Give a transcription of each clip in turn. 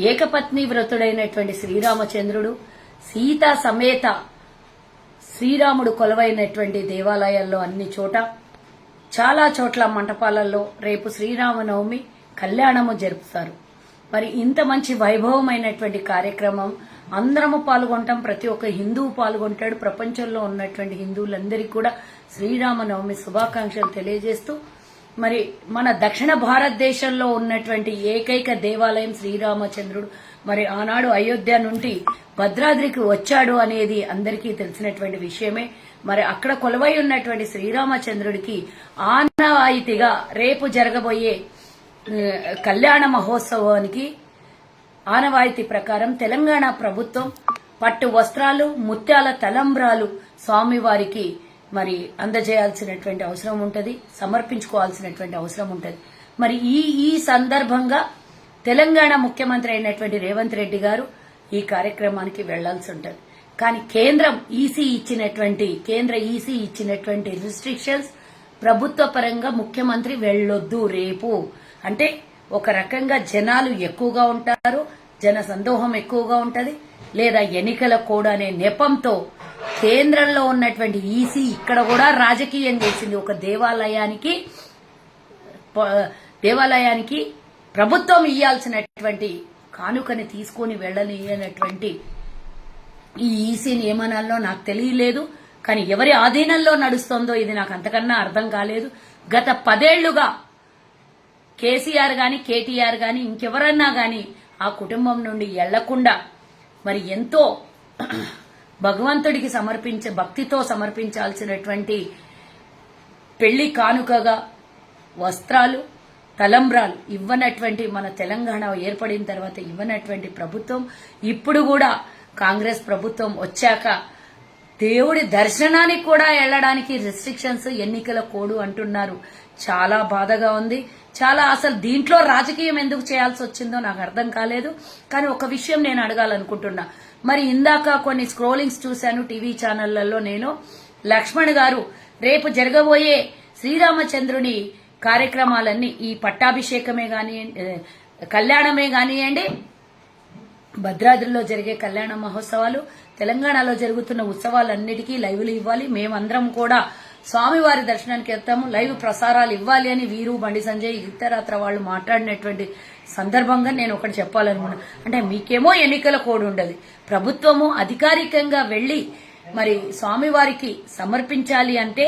ఏకపత్ని వ్రతుడైనటువంటి శ్రీరామచంద్రుడు సీతా సమేత శ్రీరాముడు కొలువైనటువంటి దేవాలయాల్లో అన్ని చోట చాలా చోట్ల మంటపాలలో రేపు శ్రీరామనవమి కళ్యాణము జరుపుతారు. మరి ఇంత మంచి వైభవమైనటువంటి కార్యక్రమం అందరము పాల్గొంటాం. ప్రతి ఒక్క హిందువు పాల్గొంటాడు. ప్రపంచంలో ఉన్నటువంటి హిందువులందరికీ కూడా శ్రీరామనవమి శుభాకాంక్షలు తెలియజేస్తూ మరి మన దక్షిణ భారతదేశంలో ఉన్నటువంటి ఏకైక దేవాలయం శ్రీరామచంద్రుడు మరి ఆనాడు అయోధ్య నుండి భద్రాద్రికి వచ్చాడు అనేది అందరికీ తెలిసినటువంటి విషయమే. మరి అక్కడ కొలువై ఉన్నటువంటి శ్రీరామచంద్రుడికి ఆనవాయితీగా రేపు జరగబోయే కళ్యాణ మహోత్సవానికి ఆనవాయితీ ప్రకారం తెలంగాణ ప్రభుత్వం పట్టు వస్త్రాలు, ముత్యాల తలంబ్రాలు స్వామివారికి మరి అందజేయాల్సినటువంటి అవసరం ఉంటుంది, సమర్పించుకోవాల్సినటువంటి అవసరం ఉంటుంది. మరి ఈ సందర్భంగా తెలంగాణ ముఖ్యమంత్రి అయినటువంటి రేవంత్ రెడ్డి గారు ఈ కార్యక్రమానికి వెళ్లాల్సి ఉంటుంది. కానీ కేంద్ర ఈసీ ఇచ్చినటువంటి రిస్ట్రిక్షన్స్ ప్రభుత్వ పరంగా ముఖ్యమంత్రి వెళ్లొద్దు రేపు అంటే ఒక రకంగా జనాలు ఎక్కువగా ఉంటారు, జన సందోహం ఎక్కువగా ఉంటది, లేదా ఎన్నికల కోడ్ అనే నెపంతో కేంద్రంలో ఉన్నటువంటి ఈసీ ఇక్కడ కూడా రాజకీయం చేసింది. ఒక దేవాలయానికి ప్రభుత్వం ఇయ్యాల్సినటువంటి కానుకని తీసుకుని వెళ్లనియనటువంటి ఈ ఈసీ నియమనాల్లో నాకు తెలియలేదు. కానీ ఎవరి ఆధీనంలో నడుస్తోందో ఇది నాకు అంతకన్నా అర్థం కాలేదు. గత 10 ఏళ్లుగా కేసీఆర్ గాని, కేటీఆర్ గాని, ఇంకెవరన్నా గాని ఆ కుటుంబం నుండి వెళ్లకుండా మరి ఎంతో భగవంతుడికి భక్తితో సమర్పించాల్సినటువంటి పెళ్లి కానుకగా వస్త్రాలు, తలంబ్రాలు ఇవ్వనటువంటి మన తెలంగాణ ఏర్పడిన తర్వాత ఇవ్వనటువంటి ప్రభుత్వం ఇప్పుడు కూడా కాంగ్రెస్ ప్రభుత్వం వచ్చాక దేవుడి దర్శనానికి కూడా వెళ్లడానికి రిస్ట్రిక్షన్స్, ఎన్నికల కోడ్ అంటున్నారు. చాలా బాధగా ఉంది. చాలా అసలు దీంట్లో రాజకీయం ఎందుకు చేయాల్సి వచ్చిందో నాకు అర్థం కాలేదు. కానీ ఒక విషయం నేను అడగాలనుకుంటున్నా. మరి ఇందాక కొన్ని స్క్రోలింగ్స్ చూశాను టీవీ ఛానళ్లలో. నేను లక్ష్మణ్ గారు రేపు జరగబోయే శ్రీరామచంద్రుని కార్యక్రమాలన్నీ ఈ పట్టాభిషేకమే కానివ్వండి, కళ్యాణమే కానివ్వండి, భద్రాద్రిలో జరిగే కళ్యాణ మహోత్సవాలు, తెలంగాణలో జరుగుతున్న ఉత్సవాలన్నిటికీ లైవ్లు ఇవ్వాలి. మేమందరం కూడా స్వామివారి దర్శనానికి వెళ్తాము, లైవ్ ప్రసారాలు ఇవ్వాలి అని వీరు, బండి సంజయ్, ఇతరత్ర వాళ్ళు మాట్లాడినటువంటి సందర్భంగా నేను ఒకటి చెప్పాలనుకున్నా. అంటే మీకేమో ఎన్నికల కోడ్ ఉండదు, ప్రభుత్వము అధికారికంగా వెళ్లి మరి స్వామివారికి సమర్పించాలి అంటే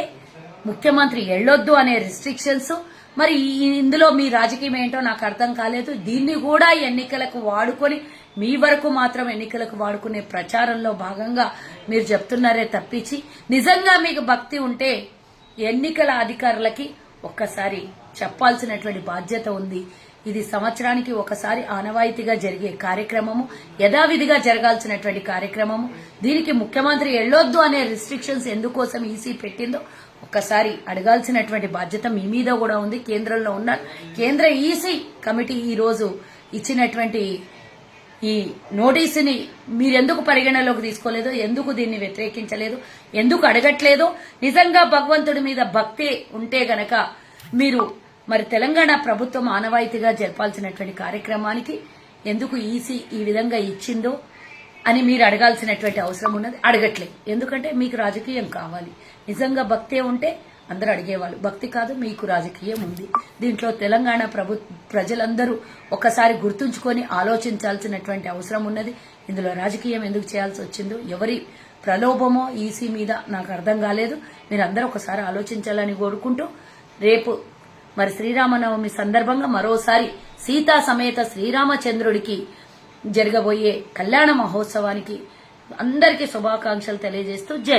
ముఖ్యమంత్రి వెళ్లొద్దు అనే రిస్ట్రిక్షన్స్. మరి ఇందులో మీ రాజకీయం ఏంటో నాకు అర్థం కాలేదు. దీన్ని కూడా ఎన్నికలకు వాడుకొని మీ వరకు మాత్రం ఎన్నికలకు వాడుకునే ప్రచారంలో భాగంగా మీరు చెప్తున్నారే తప్పించి నిజంగా మీకు భక్తి ఉంటే ఎన్నికల అధికారులకి ఒక్కసారి చెప్పాల్సినటువంటి బాధ్యత ఉంది. ఇది సంవత్సరానికి ఒకసారి ఆనవాయితీగా జరిగే కార్యక్రమము, యథావిధిగా జరగాల్సినటువంటి కార్యక్రమము. దీనికి ముఖ్యమంత్రి వెళ్లొద్దు అనే రిస్ట్రిక్షన్స్ ఎందుకోసం ఈసీ పెట్టిందో ఒక్కసారి అడగాల్సినటువంటి బాధ్యత మీ మీద కూడా ఉంది. కేంద్రంలో ఉన్నారు. కేంద్ర ఈసీ కమిటీ ఈ రోజు ఇచ్చినటువంటి ఈ నోటీసుని మీరెందుకు పరిగణలోకి తీసుకోలేదో, ఎందుకు దీన్ని వ్యతిరేకించలేదు, ఎందుకు అడగట్లేదో, నిజంగా భగవంతుడి మీద భక్తి ఉంటే గనక మీరు మరి తెలంగాణ ప్రభుత్వం ఆనవాయితీగా జరపాల్సినటువంటి కార్యక్రమానికి ఎందుకు ఈసీ ఈ విధంగా ఇచ్చిందో అని మీరు అడగాల్సినటువంటి అవసరం ఉన్నది. అడగట్లేదు. ఎందుకంటే మీకు రాజకీయం కావాలి. నిజంగా భక్తే ఉంటే అందరూ అడిగేవాళ్ళు. భక్తి కాదు, మీకు రాజకీయం ఉంది. దీంట్లో తెలంగాణ ప్రజలందరూ ఒకసారి గుర్తుంచుకొని ఆలోచించాల్సినటువంటి అవసరం ఉన్నది. ఇందులో రాజకీయం ఎందుకు చేయాల్సి వచ్చిందో, ఎవరి ప్రలోభమో ఈసీ మీద నాకు అర్థం కాలేదు. మీరందరూ ఒకసారి ఆలోచించాలని కోరుకుంటూ రేపు మరి శ్రీరామనవమి సందర్భంగా మరోసారి సీతా సమేత శ్రీరామచంద్రుడికి జరగబోయే కళ్యాణ మహోత్సవానికి అందరికీ శుభాకాంక్షలు తెలియజేస్తూ జై